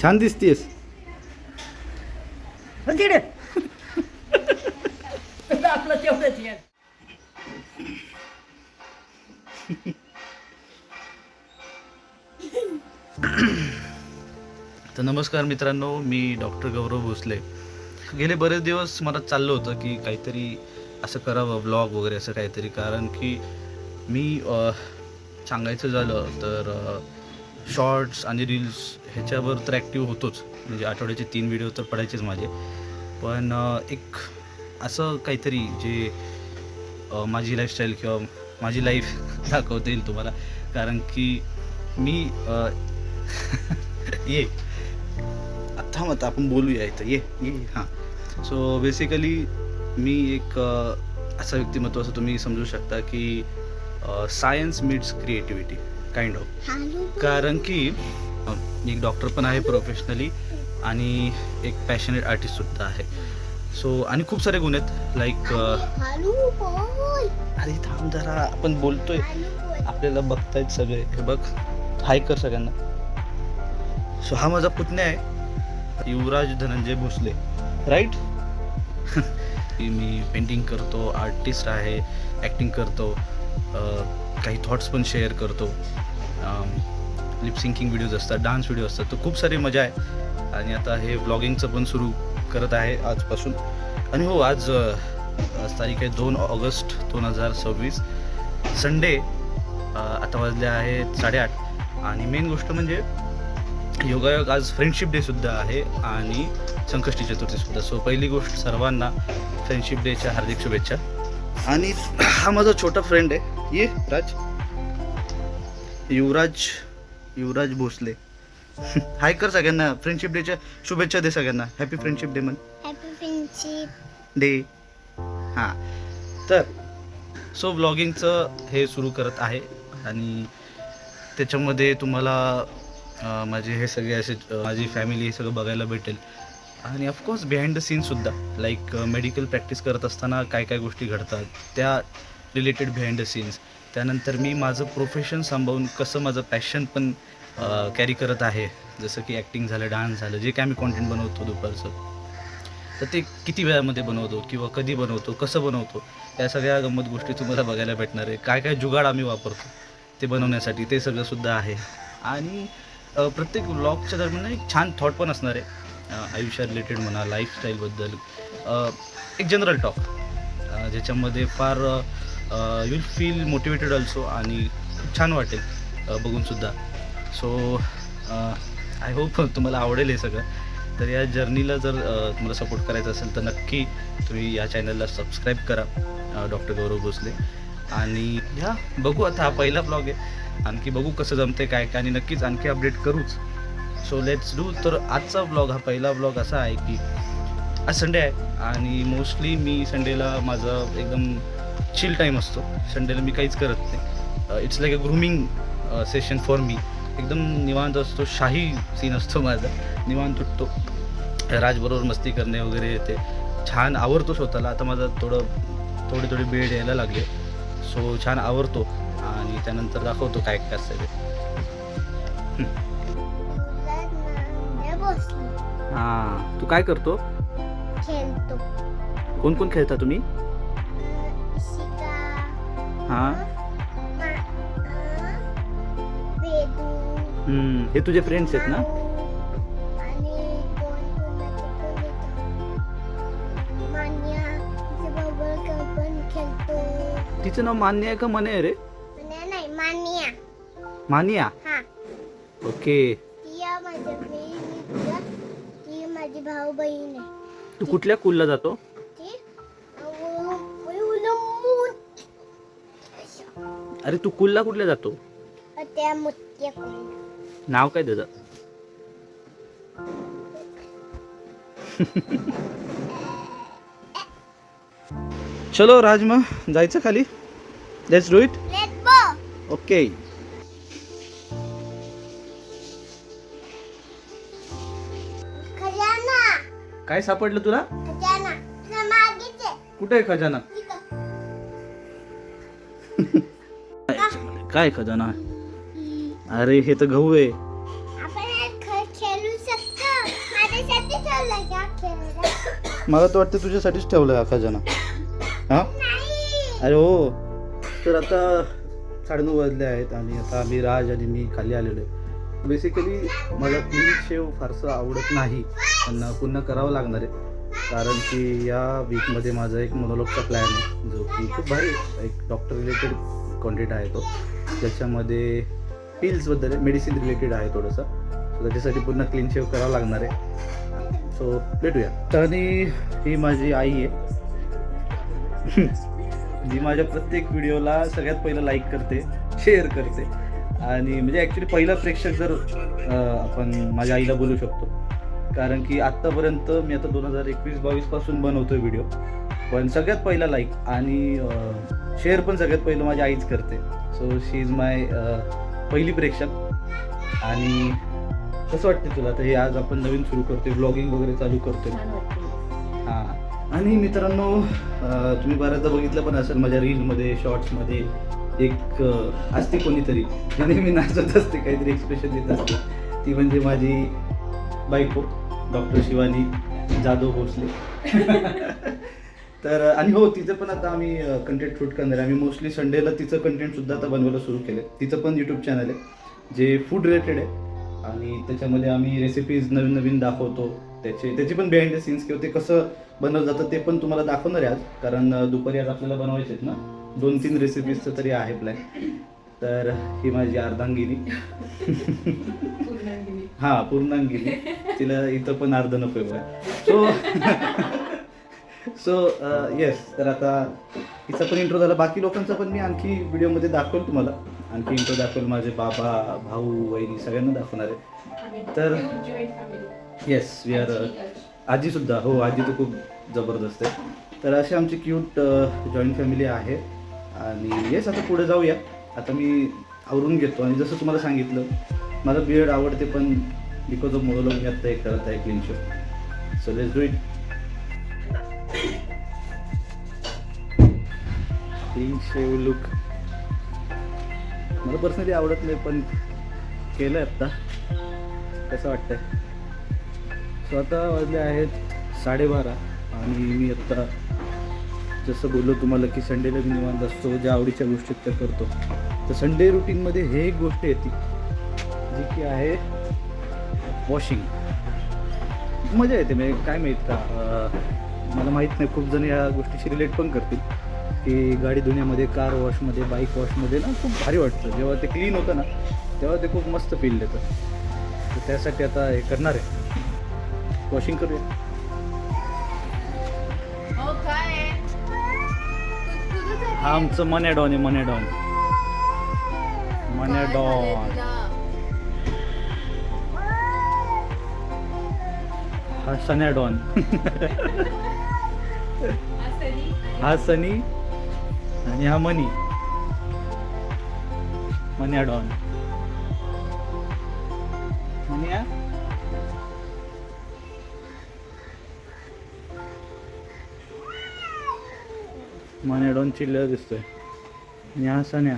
छान दिसतीयस. तिकडे आपलं तेवढंच आहे. तर नमस्कार मित्रांनो, मी डॉक्टर गौरव भोसले. गेले बरेच दिवस मला चाललं होतं की काहीतरी असं करावं, व्लॉग वगैरे असं काहीतरी. कारण की मी सांगायचं झालं तर शॉर्ट्स आणि रील्स ह्याच्यावर तर ॲक्टिव्ह होतोच. म्हणजे आठवड्याचे 3 व्हिडिओ तर पडायचेच माझे. पण एक असं काहीतरी जे माझी लाईफस्टाईल किंवा माझी लाईफ दाखवता येईल तुम्हाला. कारण की मी ये आता मत आपण बोलूया इथं, ये ये हां. सो बेसिकली मी एक असं व्यक्तिमत्व असं तुम्ही समजू शकता की science meats creativity kind of. कारण की मी एक डॉक्टर पण आहे प्रोफेशनली आणि एक पॅशनेट आर्टिस्टसुद्धा आहे. सो आणि खूप सारे गुण आहेत लाईक अरे थांब जरा, आपण बोलतोय, आपल्याला बघतायत सगळे. हे बघ, हाय कर सगळ्यांना. सो हा माझा पुतण्या आहे, युवराज धनंजय भोसले, राईट. मी पेंटिंग करतो, आर्टिस्ट आहे, ॲक्टिंग करतो, काही थॉट्स पण शेअर करतो, लिपसिंकिंग व्हिडिओज असतात, डान्स व्हिडिओ असतात. तर खूप सारी मजा आहे. आणि आता हे व्लॉगिंगचं पण सुरू करत आहे आजपासून. आणि हो, आज तारीख आहे 2 ऑगस्ट 2026, संडे. आता वाजले आहेत 8:30. आणि मेन गोष्ट म्हणजे योगायोग आज फ्रेंडशिप डेसुद्धा आहे आणि संकष्टी चतुर्थीसुद्धा. सो पहिली गोष्ट, सर्वांना फ्रेंडशिप डेच्या हार्दिक शुभेच्छा. आणि हा माझा छोटा फ्रेंड आहे, ये राज, युवराज भोसले. हाय कर सगळ्यांना, फ्रेंडशिप डेच्या शुभेच्छा दे सगळ्यांना. हॅपी फ्रेंडशिप डे म्हण. Happy friendship day. हां, तर सो व्लॉगिंगचं हे सुरू करत आहे आणि त्याच्यामध्ये तुम्हाला माझे हे सगळे असे माझी फॅमिली हे सगळं बघायला भेटेल. आणि ऑफकोर्स बिहाइंड द सीन्ससुद्धा, लाईक मेडिकल प्रॅक्टिस करत असताना काय काय गोष्टी घडतात त्या रिलेटेड बिहाइंड द सीन्स. त्यानंतर मी माझं प्रोफेशन सांभाळून कसं माझं पॅशन पण कॅरी करत आहे, जसं की ॲक्टिंग झालं, डान्स झालं, जे काय मी कॉन्टेंट बनवतो दुपारचं, तर ते किती वेळामध्ये बनवतो किंवा कधी बनवतो, कसं बनवतो, या सगळ्या गंमत गोष्टी तुम्हाला बघायला भेटणार आहे. काय काय जुगाड आम्ही वापरतो ते बनवण्यासाठी, ते सगळंसुद्धा आहे. आणि प्रत्येक व्लॉगच्या दरम्यान एक छान थॉट पण असणार आहे, आयुष्या रिलेटेड म्हणा, लाईफस्टाईलबद्दल, एक जनरल टॉक, ज्याच्यामध्ये far you will feel motivated also आणि खूप छान वाटेल बघूनसुद्धा. सो आय होप तुम्हाला आवडेल हे सगळं. तर या जर्नीला जर तुम्हाला सपोर्ट करायचा असेल तर नक्की तुम्ही या चॅनलला सबस्क्राईब करा, डॉक्टर गौरव भोसले. आणि ह्या बघू, आता हा पहिला ब्लॉग आहे, आणखी बघू कसं जमते काय काय, आणि नक्कीच आणखी अपडेट करूच. So let's do. तर आजचा ब्लॉग, हा पहिला ब्लॉग असा आहे की आज संडे आहे आणि मोस्टली मी संडेला माझा एकदम चिल टाईम असतो. संडेला मी काहीच करत नाही. It's like a grooming session for me. एकदम निवांत असतो, शाही सीन असतो माझा, निवांत उठतो, राजबरोबर मस्ती करणे वगैरे येते, छान आवरतो स्वतःला. आता माझा थोडी बेड यायला लागले, सो छान आवरतो आणि त्यानंतर दाखवतो काय काय असतं ते. हां, तू काय करतो? खेळतो. कोण कोण खेळता तुम्ही? शिका. हां, वेदू. हे तुझे फ्रेंड्स आहेत ना? आणि मान्या तिच्या पण खेळतो. तिचं नाव मान्य आहे का मने आहे रे? नाही, मान्या. मानिया. हा, ओके. ती माझ्या बहिणीला, ती माझी भाऊ बहीण आहे. तू कुठल्या कुलला जातो? ती अरे तू कुलला कुठल्या जातो? त्या मोठ्या नाव काय त्याचं? चलो राज, मग जायचं खाली. Let's do it. ओके. खजाना. काय सापडलं तुला? खजाना. तुला मागितले. कुठे आहे खजाना? काय खजाना? अरे हे तर गहू आहे. आपण खेळू शकतो. चाललंय का खेळायला? मला तर वाटतं तुझ्यासाठीच ठेवलं आहे हा खजाना. हां नाही. अरे हो. तर आता 9:30 वाजले आहेत आणि आता आम्ही राज आणि मी खाली आलेलो आहे. बेसिकली मला क्लीन शेव फारसं आवडत नाही, पण पुन्हा करावं लागणार आहे कारण की या वीकमध्ये माझा एक मोनोलॉगचा प्लॅन आहे जो की खूप भारी आहे. एक डॉक्टर रिलेटेड कॉन्टेंट आहे तो, ज्याच्यामध्ये पिल्सबद्दल आहे, मेडिसिन रिलेटेड आहे थोडंसं. सो त्याच्यासाठी पुन्हा क्लीन शेव करावं लागणार आहे. सो भेटूया. आणि ही माझी आई आहे जी माझ्या प्रत्येक व्हिडिओला सगळ्यात पहिलं लाईक करते, शेअर करते आणि म्हणजे ॲक्च्युली पहिला प्रेक्षक जर आपण माझ्या आईला बोलू शकतो, कारण की आत्तापर्यंत मी आता 2021-22 पासून बनवतोय व्हिडिओ, पण सगळ्यात पहिला लाईक आणि शेअर पण सगळ्यात पहिलं माझी आईच करते. सो शी इज माय पहिली प्रेक्षक. आणि कसं वाटतं तुला तर हे आज आपण नवीन सुरू करतोय, व्लॉगिंग वगैरे चालू करतोय. हां. आणि मित्रांनो तुम्ही बऱ्याचदा बघितलं पण असेल माझ्या रीलमध्ये, शॉर्ट्समध्ये एक असते कोणीतरी जी नेहमी नाचत असते, काहीतरी एक्सप्रेशन देत असते. ती म्हणजे माझी बायको डॉक्टर शिवानी जाधव भोसले. तर आणि हो, तिचं पण आता आम्ही कंटेंट शूट करणार आहे. आम्ही मोस्टली संडेला तिचं कंटेंटसुद्धा आता बनवायला सुरू केलं आहे. तिचं पण यूट्यूब चॅनल आहे जे फूड रिलेटेड आहे आणि त्याच्यामध्ये आम्ही रेसिपीज नवीन नवीन दाखवतो. त्याची पण बिहाइंड द सीन्स किंवा ते कसं बनवलं जातं ते पण तुम्हाला दाखवणार आहे आज, कारण दुपारी आज आपल्याला बनवायचे आहेत ना 2-3 रेसिपीजचं तरी आहे प्लॅन. तर ही माझी अर्धांगिनी. हां, पूर्णांगिनी. तिला इथं पण अर्ध नको आहे. So yes. तर आता हिचा पण इंट्रो झाला. बाकी लोकांचा पण मी आणखी व्हिडिओमध्ये दाखवेल तुम्हाला. आणखी इंट्रो दाखवेल, माझे बाबा, भाऊ, वहिनी सगळ्यांना दाखवणार आहे. तर येस, वी आर. आजीसुद्धा, हो आजी तर खूप जबरदस्त आहे. तर अशी आमची क्यूट जॉईंट फॅमिली आहे. आणि येस, आता पुढे जाऊया. आता मी आवरून घेतो आणि जसं तुम्हाला सांगितलं मला बियर्ड आवडते, पण बिकॉज ऑफ मोनोलॉग मी आता हे करत आहे clean shave. So let's do it. Clean shave look मला पर्सनली आवडत नाही, पण केलं आहे आत्ता. कसं वाटतंय? सो आता वाजले आहेत 12:30 आणि मी आत्ता जसं बोललो तुम्हाला की संडेला मी निवांत असतो, ज्या आवडीच्या गोष्टी त्या करतो. तर संडे रुटीनमध्ये हे एक गोष्ट येते जी की आहे वॉशिंग. मजा येते. म्हणजे काय माहीत का, मला माहीत नाही, खूप जण या गोष्टीशी रिलेट पण करतील की गाडी धुण्यामध्ये, कार वॉशमध्ये, बाईक वॉशमध्ये ना खूप भारी वाटतं. जेव्हा ते क्लीन होतं ना तेव्हा ते खूप मस्त फील देतं. तर त्यासाठी आता हे करणार आहे, वॉशिंग करूया. हा आमचं मनेडॉन आहे, मनेडॉन. हा सनॅडॉन. हा सनी आणि हा मनी. मन्याडॉन. मन्या. मन्याडॉन चिल्लर दिसतोय. आणि हा सन्या.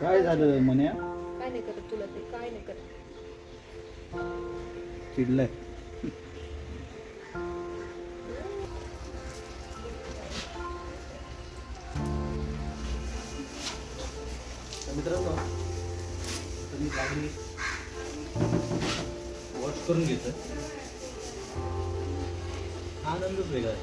काय झालं मन्या? काय नाही करत तुला ते, काय नाही करत. चिडलाय. मित्रांनो तुम्ही गाडी वॉश करून घेतो. आनंदच वेगळा आहे,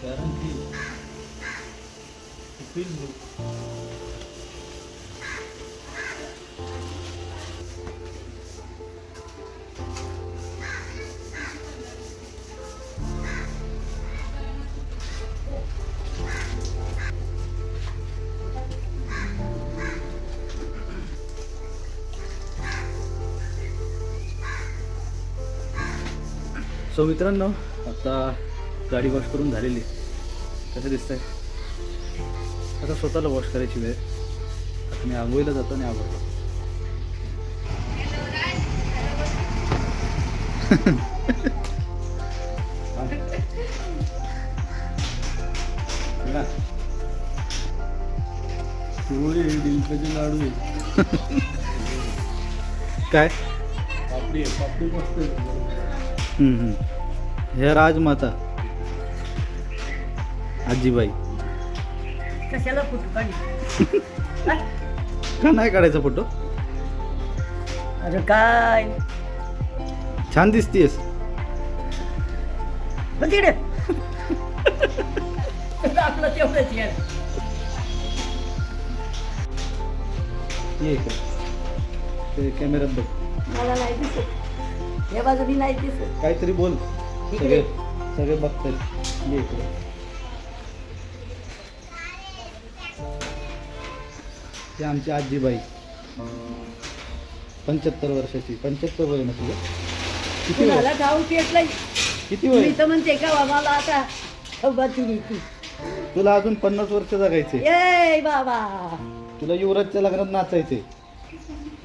कारण की फील सो मित्रांनो आता गाडी वॉश करून झालेली. कसं दिसतंय? आता स्वतःला वॉश करायची वेळ. आता मी आंघोळीला जातो आणि आंघोळ. डिंकाचे लाडू. काय पापडी मस्त आहे. हे राजमाता आजीबाई. कशाला फोटो काढली? का नाही काढायचा फोटो? अरे काय छान दिसतीयस. बघ तिकडे. आपलं तेवढंच आहे. ये इकडे. ते कॅमेऱ्यात बघ. मला नाही दिसत, या बाजूनी नाही दिसत. काहीतरी बोल. इकडे. सगळे बघतात. ये इकडे. ती आमची आजीबाई 75 वर्षाची. 75 वय ना तुझं? किती वय? कुणाला गाव पेटलाय. किती मी वय? तर म्हणते का मला आता सव्वाची नीती. तुला अजून 50 वर्ष जगायचे. ये बाबा. तुला युवराजच्या लग्नात नाचायचे.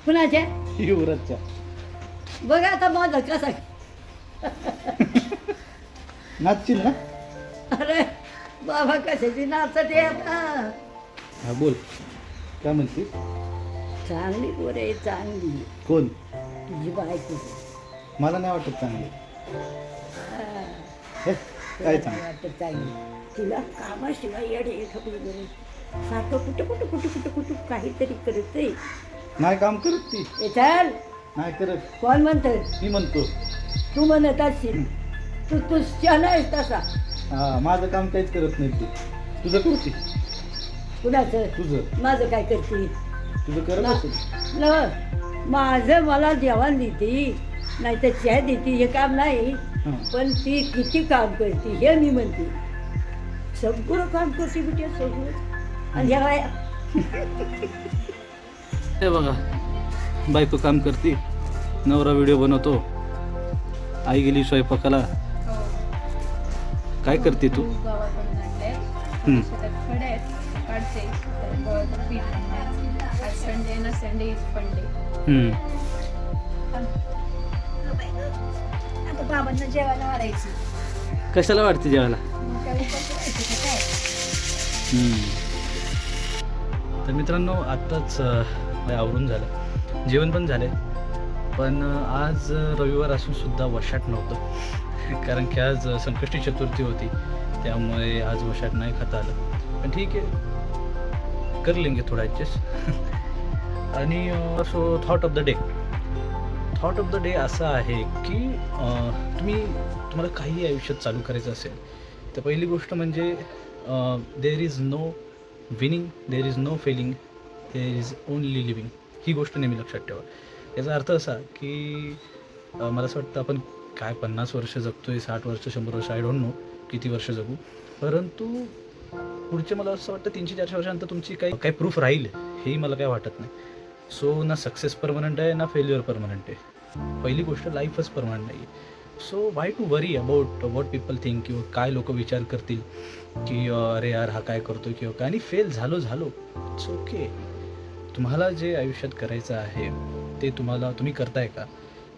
कुणाच्या? युवराजच्या. बघा आता माझं कसं. नाचशील ना? अरे बाबा कशाची नाचत आहे आता. हा बोल. काय म्हणते? चांगली पोर आहे, चांगली. कोण? तुझी बायको. मला नाही वाटत चांगली. हा. हे, काय सांग? वाटत चांगली. तिला कामाशिवाय येडे खबर बरे. सारखं कुठं काहीतरी करतय. नाही काम करत ती. ए चल. नाही करत. कोण म्हणतोय? मी म्हणतो. तू म्हणत असशील. तू शहाणा आहेस तसा. हा माझं काम काहीच करत नाही ती. तुझं करते. कुणाचं? तुझं. माझं काय करते? तुझं करत असेल. न माझं मला जेवण देते, नाही तर चहा देते, हे काम नाही. हां. पण ती किती काम करते हे मी म्हणते. सगळं काम करते बिटे सगळं. आणि ह्या हे बघा बायको काम करते, नवरा व्हिडिओ बनवतो, आई गेली स्वयंपाकाला. काय करते तू? गावाकडून आणले हम्म. शेतात खडे आहेत काढते तर गव्हाचं पीठ आणलंय. आज संडे ना, संडे इज फंडे. आता बाबांना जेवायला वाढायची. कशाला वाटते जेवायला? मग काय उपास करायचे का काय? तर मित्रांनो आत्ताच आवरून झालं, जेवण पण झाले. पण आज रविवार असून सुद्धा वशाट नव्हतं. कारण की आज संकष्टी चतुर्थी होती, त्यामुळे आज वशाट नाही खाता आलं. पण ठीक आहे, कर लेंगे थोडा ॲडजस्ट. आणि so thought of the day असा आहे की तुम्हाला काही आयुष्यात चालू करायचं असेल तर पहिली गोष्ट म्हणजे there is no winning, there is no failing, there is only living. ही गोष्ट नेहमी लक्षात ठेवा. याचा अर्थ असा की मला असं वाटतं आपण काय 50 वर्ष जगतो आहे, 60 वर्ष, 100 वर्ष, आय डोंट नो किती वर्ष जगू. परंतु पुढचे मला असं वाटतं 300-400 वर्षानंतर तुमची काही प्रूफ राहील हेही मला काय वाटत नाही. सो ना सक्सेस परमनंट आहे ना फेल्युअर परमनंट आहे. पहिली गोष्ट लाईफच परमनंट नाही आहे. So why to worry about what people think, किंवा काय लोक विचार करतील की अरे यार हा काय करतो किंवा काय. आणि फेल झालो इट्स ओके. तुम्हाला जे आयुष्यात करायचं आहे ते तुम्ही करताय का?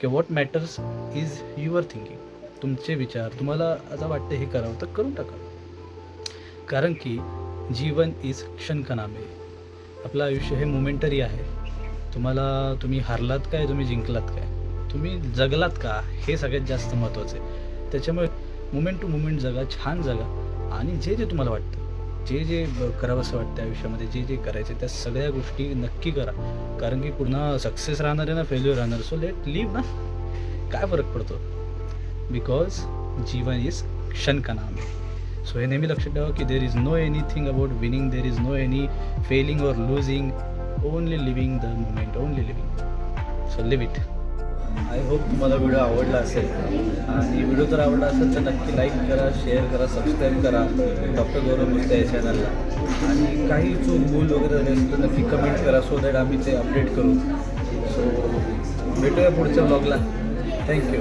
की what matters is your thinking. तुमचे विचार, तुम्हाला आता वाटतं हे करावं तर करून टाका. कारण की जीवन इज क्षण का नाम आहे. आपलं आयुष्य हे मोमेंटरी आहे. तुम्ही हारलात काय, तुम्ही जिंकलात काय, तुम्ही जगलात का, हे सगळ्यात जास्त महत्त्वाचं आहे. त्याच्यामुळे मोमेंट टू मोमेंट जगा, छान जगा. आणि जे तुम्हाला वाटतं, जे करावंसं वाटतं आयुष्यामध्ये, जे करायचं त्या सगळ्या गोष्टी नक्की करा. कारण की पुन्हा सक्सेस राहणार आहे ना फेल्युअर राहणार. सो लेट लिव्ह ना, काय फरक पडतो. बिकॉज जीवन इज क्षण का नाम आहे. सो हे नेहमी लक्षात ठेवा की there is no anything about winning, there is no any failing और losing, only living the moment, only living. So live it. I hope तुम्हाला व्हिडिओ आवडला असेल. आणि व्हिडिओ जर आवडला असेल तर नक्की लाईक करा, शेअर करा, सबस्क्राईब करा डॉक्टर गौरव मुस्ते या चॅनलला. आणि काही चूक भूल वगैरे झाली असेल तर नक्की कमेंट करा, सो दॅट आम्ही ते अपडेट करू. सो भेटूया पुढच्या ब्लॉगला. थँक्यू.